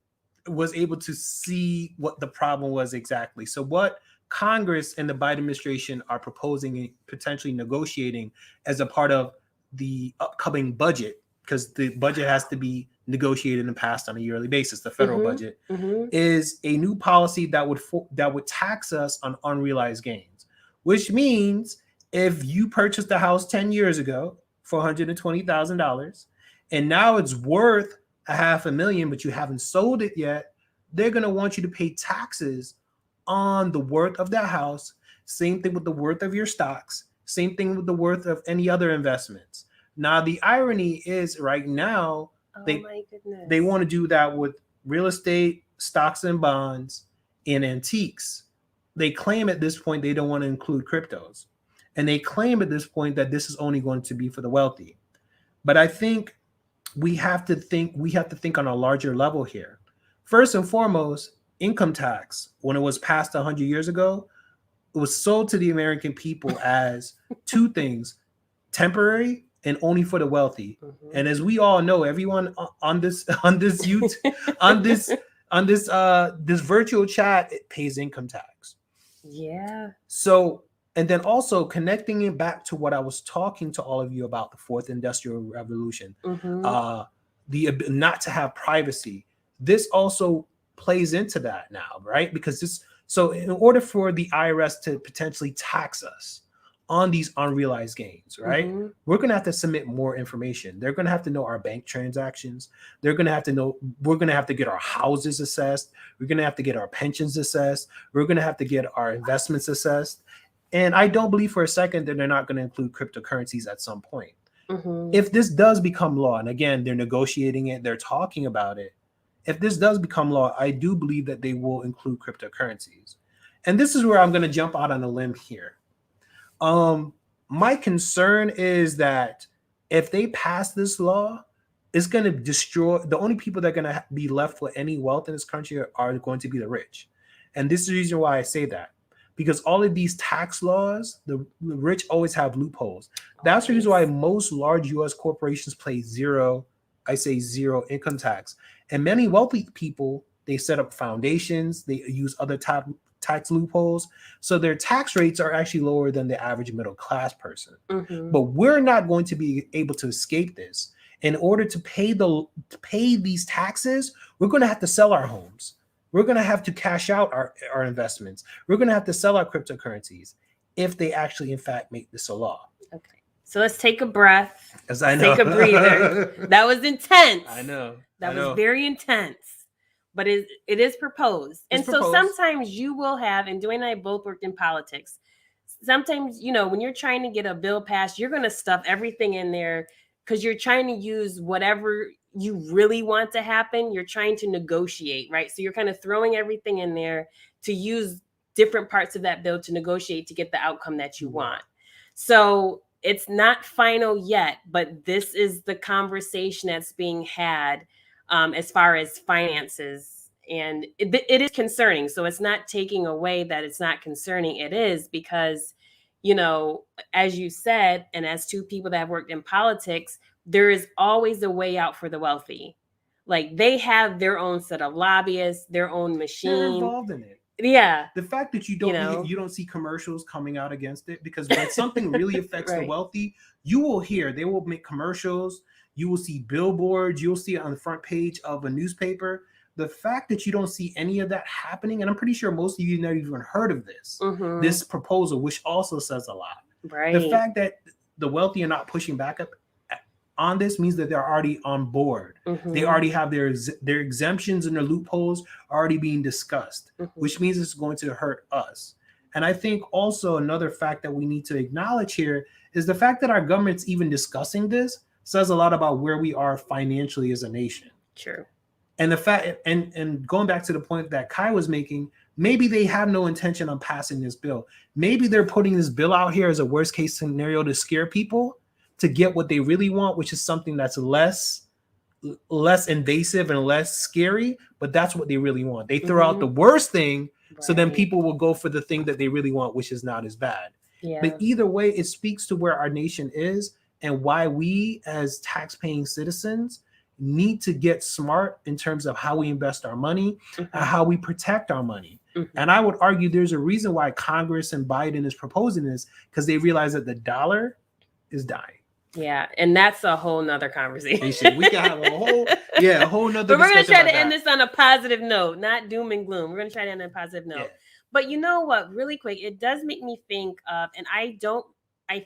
was able to see what the problem was exactly. So what Congress and the Biden administration are proposing and potentially negotiating as a part of the upcoming budget, because the budget has to be negotiated and passed on a yearly basis, the federal budget, is a new policy that would tax us on unrealized gains, which means if you purchased a house 10 years ago for $120,000 and now it's worth $500,000, but you haven't sold it yet, they're going to want you to pay taxes on the worth of that house. Same thing with the worth of your stocks. Same thing with the worth of any other investments. Now, the irony is right now, they want to do that with real estate, stocks and bonds, and antiques. They claim at this point they don't want to include cryptos. And they claim at this point that this is only going to be for the wealthy. But I think we have to think on a larger level here. First and foremost, income tax, when it was passed 100 years ago, it was sold to the American people as two things: temporary and only for the wealthy. Mhm. And as we all know, everyone on this YouTube, on this virtual chat, it pays income tax. Yeah. So, and then also connecting it back to what I was talking to all of you about, the fourth industrial revolution, Mhm. the not to have privacy. This also plays into that now, right? Because this, so in order for the IRS to potentially tax us on these unrealized gains, right? Mhm. We're going to have to submit more information. They're going to have to know our bank transactions. They're going to have to know, we're going to have to get our houses assessed. We're going to have to get our pensions assessed. We're going to have to get our investments assessed. And I don't believe for a second that they're not going to include cryptocurrencies at some point. Mhm. If this does become law, and again, they're negotiating it, they're talking about it. If this does become law, I do believe that they will include cryptocurrencies. And this is where I'm going to jump out on a limb here. My concern is that if they pass this law, it's going to destroy, the only people that are going to be left with any wealth in this country are going to be the rich. And this is the reason why I say that. Because all of these tax laws, the rich always have loopholes. That's the reason why most large US corporations pay zero income tax. And many wealthy people, they set up foundations, they use other tax loopholes. So their tax rates are actually lower than the average middle class person. Mhm. But we're not going to be able to escape this. In order to pay these taxes, we're going to have to sell our homes. We're going to have to cash out our investments. We're going to have to sell our cryptocurrencies if they actually, in fact, make this a law. Okay. So let's take a breath. As I know. Take a breather. That was intense. I know. That was very intense. But it is proposed. And so sometimes you will have, and Dwayne and I both worked in politics. Sometimes, when you're trying to get a bill passed, you're going to stuff everything in there because you're trying to use whatever you really want to happen. You're trying to negotiate, right? So you're kind of throwing everything in there to use different parts of that bill to negotiate to get the outcome that you want. So it's not final yet, but this is the conversation that's being had as far as finances. And it is concerning. So it's not taking away that it's not concerning. It is because, as you said, and as two people that have worked in politics, there is always a way out for the wealthy. Like they have their own set of lobbyists, their own machine. They're involved in it. Yeah. The fact that you don't see commercials coming out against it, because when something really affects the wealthy, you will hear, they will make commercials. You will see billboards. You'll see it on the front page of a newspaper. The fact that you don't see any of that happening, and I'm pretty sure most of you never even heard of this proposal, which also says a lot. Right. The fact that the wealthy are not pushing back up on this means that they're already on board. They already have their exemptions and their loopholes already being discussed, which means it's going to hurt us. And I think also another fact that we need to acknowledge here is the fact that our government's even discussing this says a lot about where we are financially as a nation. True. And the fact, and going back to the point that Kai was making, maybe they have no intention on passing this bill. Maybe they're putting this bill out here as a worst case scenario to scare people, to get what they really want, which is something that's less invasive and less scary, but that's what they really want. They throw out the worst thing, so then people will go for the thing that they really want, which is not as bad. Yeah. But either way, it speaks to where our nation is and why we as tax-paying citizens need to get smart in terms of how we invest our money, and how we protect our money. And I would argue there's a reason why Congress and Biden is proposing this, because they realize that the dollar is dying. Yeah, and that's a whole nother conversation. We can have a whole nother. But we're going to try to end this on a positive note, not doom and gloom. We're going to try to end on a positive note. Yeah. But you know what? Really quick, it does make me think of, and I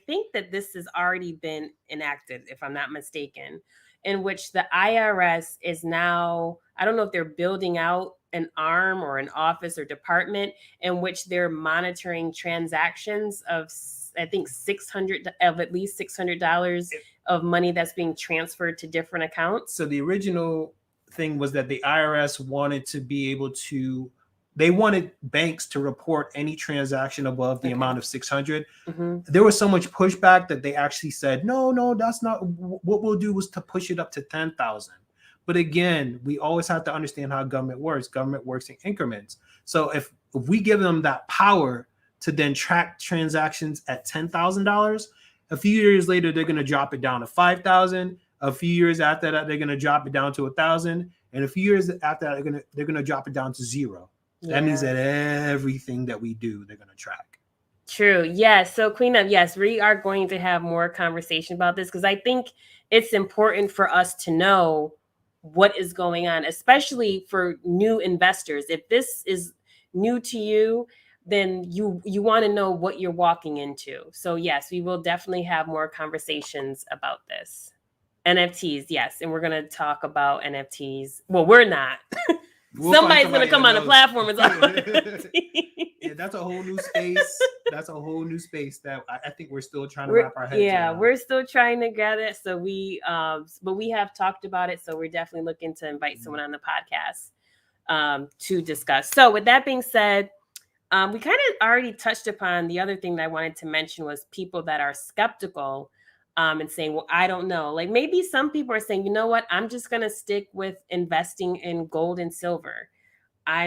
think that this has already been enacted, if I'm not mistaken, in which the IRS is now, I don't know if they're building out an arm or an office or department in which they're monitoring transactions of, I think, at least $600 of money that's being transferred to different accounts. So the original thing was that the IRS wanted to be able to, they wanted banks to report any transaction above the amount of 600. There was so much pushback that they actually said, no, that's not what we'll do, was to push it up to 10,000. But again, we always have to understand how government works. Government works in increments. So if we give them that power to then track transactions at $10,000, A few years later, they're going to drop it down to 5,000. A few years after that, they're going to drop it down to 1,000. And a few years after that, they're going to drop it down to 0. Yeah. That means that everything that we do, they're going to track. True. Yes. So Queen of, yes, we are going to have more conversation about this because I think it's important for us to know what is going on, especially for new investors. If this is new to you, then you want to know what you're walking into. So yes, we will definitely have more conversations about this. NFTs, yes. And we're going to talk about NFTs. Well, we're not. Somebody's going to come on the platform and talk about NFTs. Yeah, that's a whole new space. That's a whole new space that I think we're still trying to wrap our heads around. Yeah, we're still trying to get it. So but we have talked about it. So we're definitely looking to invite someone on the podcast to discuss. So with that being said, we kind of already touched upon the other thing that I wanted to mention was people that are skeptical and saying, well, I don't know. Like maybe some people are saying, you know what, I'm just going to stick with investing in gold and silver. I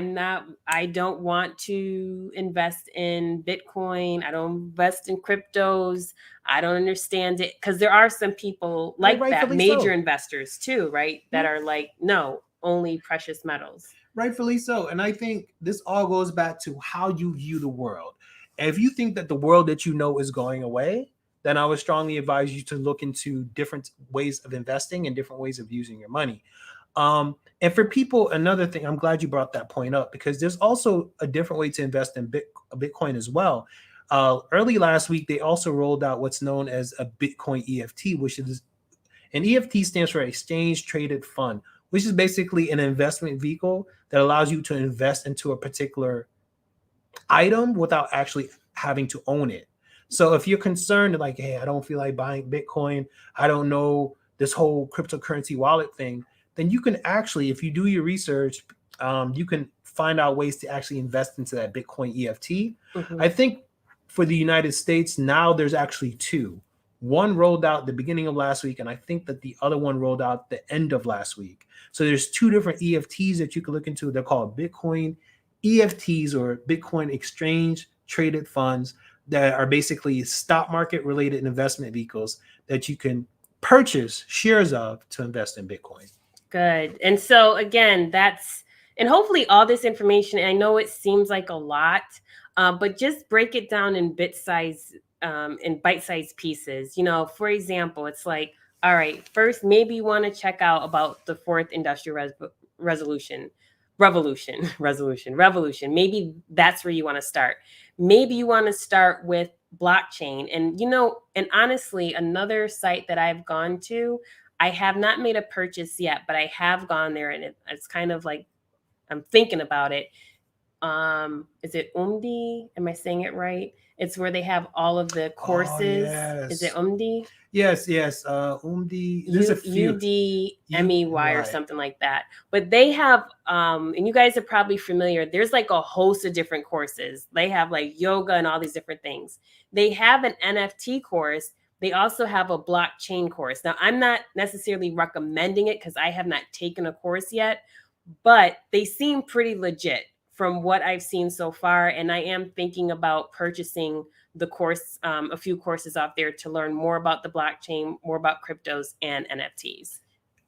don't want to invest in Bitcoin. I don't invest in cryptos. I don't understand it. Because there are some people like that, major investors too, right? That are like, no, only precious metals. Rightfully so. And I think this all goes back to how you view the world. If you think that the world that you know is going away, then I would strongly advise you to look into different ways of investing and different ways of using your money. And for people, another thing, I'm glad you brought that point up because there's also a different way to invest in Bitcoin as well. Early last week, they also rolled out what's known as a Bitcoin EFT, which is an EFT stands for Exchange Traded Fund, which is basically an investment vehicle that allows you to invest into a particular item without actually having to own it. So if you're concerned like, hey, I don't feel like buying Bitcoin, I don't know this whole cryptocurrency wallet thing, then you can actually, if you do your research, you can find out ways to actually invest into that Bitcoin EFT. Mm-hmm. I think for the United States, now there's actually 2. One rolled out the beginning of last week, and I think that the other one rolled out the end of last week. So there's 2 different EFTs that you can look into. They're called Bitcoin EFTs or Bitcoin Exchange Traded Funds that are basically stock market related investment vehicles that you can purchase shares of to invest in Bitcoin. Good. And so again, and hopefully all this information, I know it seems like a lot, but just break it down in bite-sized pieces. You know, for example, it's like, all right, first, maybe you want to check out about the 4th industrial revolution. Maybe that's where you want to start. Maybe you want to start with blockchain. And, you know, and honestly, another site that I've gone to, I have not made a purchase yet, but I have gone there and it's kind of like, I'm thinking about it. Is it Umdi? Am I saying it right? It's where they have all of the courses. Oh, yes. Is it Umdi? Yes. Umdi. There's a few. UDMEY or something like that. But they have, and you guys are probably familiar, there's like a host of different courses. They have like yoga and all these different things. They have an NFT course. They also have a blockchain course. Now, I'm not necessarily recommending it because I have not taken a course yet, but they seem pretty legit from what I've seen so far. And I am thinking about purchasing the course, a few courses out there to learn more about the blockchain, more about cryptos and NFTs.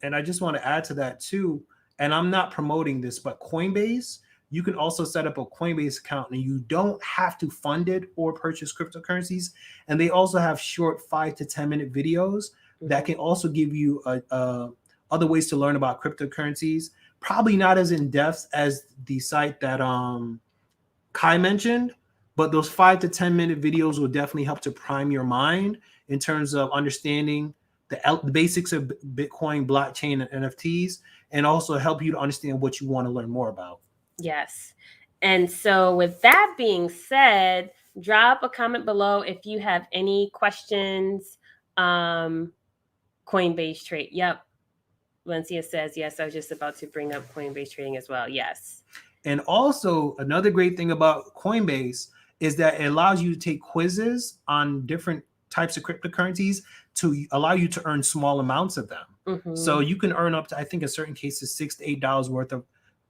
And I just want to add to that too, and I'm not promoting this, but Coinbase, you can also set up a Coinbase account and you don't have to fund it or purchase cryptocurrencies. And they also have short 5 to 10 minute videos that can also give you other ways to learn about cryptocurrencies. Probably not as in depth as the site that Kai mentioned, but those 5 to 10 minute videos will definitely help to prime your mind in terms of understanding the basics of Bitcoin, blockchain, and NFTs, and also help you to understand what you want to learn more about. Yes. And so with that being said, drop a comment below if you have any questions. Coinbase trade. Yep. Valencia says, yes, I was just about to bring up Coinbase trading as well. Yes. And also another great thing about Coinbase is that it allows you to take quizzes on different types of cryptocurrencies to allow you to earn small amounts of them. Mm-hmm. So you can earn up to, I think in certain cases, $6 to $8 worth of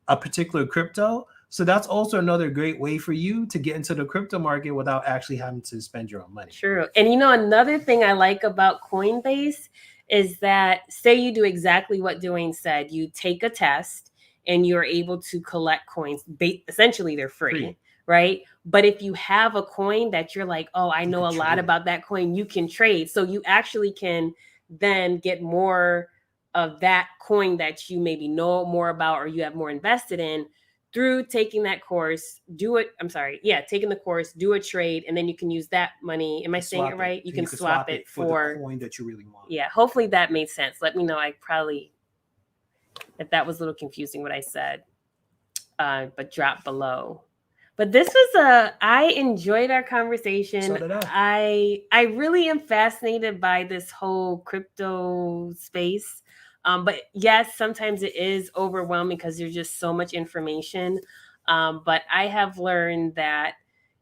a particular crypto, So that's also another great way for you to get into the crypto market without actually having to spend your own money. True. And another thing I like about Coinbase is that, say you do exactly what Dwayne said, you take a test and you're able to collect coins. Essentially, they're free, right? But if you have a coin that you're like, oh, I know a lot about that coin, you can trade. So you actually can then get more of that coin that you maybe know more about or you have more invested in through taking that course, taking the course, do a trade, and then you can use that money. Am I saying it right? You can swap it for the coin that you really want. Yeah, hopefully that made sense. Let me know. If that was a little confusing what I said, but drop below. But this was I enjoyed our conversation. So did I. I really am fascinated by this whole crypto space. But yes, sometimes it is overwhelming because there's just so much information. But I have learned that,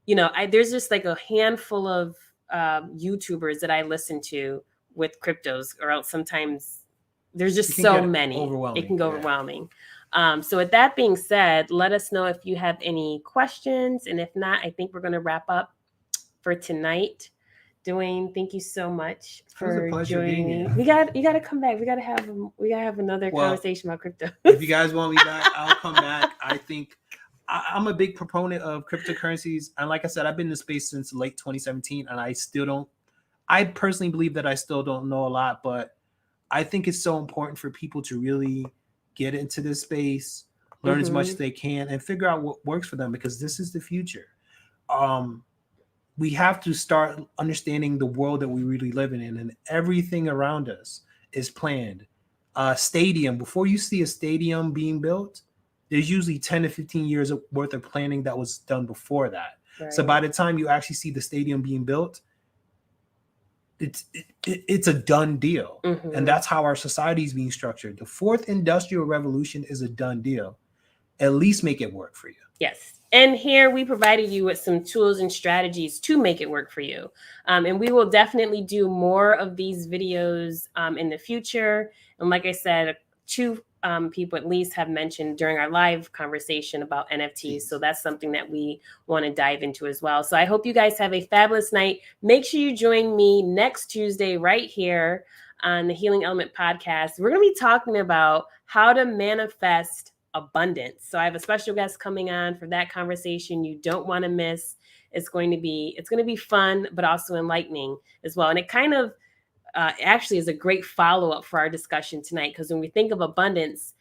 there's just like a handful of YouTubers that I listen to with cryptos, or else sometimes there's just so many. It can go overwhelming. So with that being said, let us know if you have any questions. And if not, I think we're going to wrap up for tonight. Dwayne, thank you so much for joining me. You got to come back. We got to have another conversation about crypto. If you guys want me back, I'll come back. I think I'm a big proponent of cryptocurrencies. And like I said, I've been in the space since late 2017, and I personally believe that I still don't know a lot, but I think it's so important for people to really get into this space, learn as much as they can, and figure out what works for them, because this is the future. We have to start understanding the world that we really live in, and everything around us is planned. Stadium, before you see a stadium being built, there's usually 10 to 15 years worth of planning that was done before that. Right. So by the time you actually see the stadium being built, it's a done deal. And that's how our society is being structured. The fourth industrial revolution is a done deal. At least make it work for you. Yes. And here we provided you with some tools and strategies to make it work for you. And we will definitely do more of these videos in the future. And like I said, two people at least have mentioned during our live conversation about NFTs. So that's something that we want to dive into as well. So I hope you guys have a fabulous night. Make sure you join me next Tuesday right here on the Healing Element podcast. We're going to be talking about how to manifest abundance. So I have a special guest coming on for that conversation you don't want to miss. It's going to be fun, but also enlightening as well. And it kind of actually is a great follow-up for our discussion tonight, because when we think of abundance,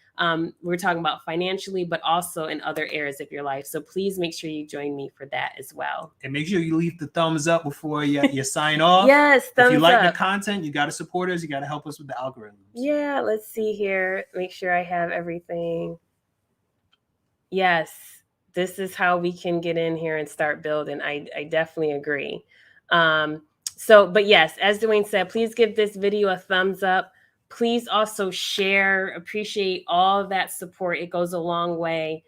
we're talking about financially, but also in other areas of your life. So please make sure you join me for that as well. And make sure you leave the thumbs up before you sign off. Yes, thumbs up. If you like the content, you got to support us. You got to help us with the algorithms. Yeah, let's see here. Make sure I have everything. Yes, this is how we can get in here and start building. I definitely agree. But yes, as Dwayne said, please give this video a thumbs up. Please also share. Appreciate all of that support. It goes a long way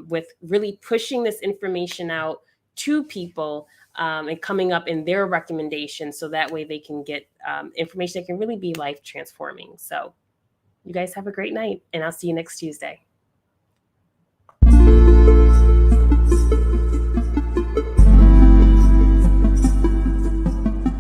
with really pushing this information out to people and coming up in their recommendations, so that way they can get information that can really be life transforming. So you guys have a great night, and I'll see you next Tuesday.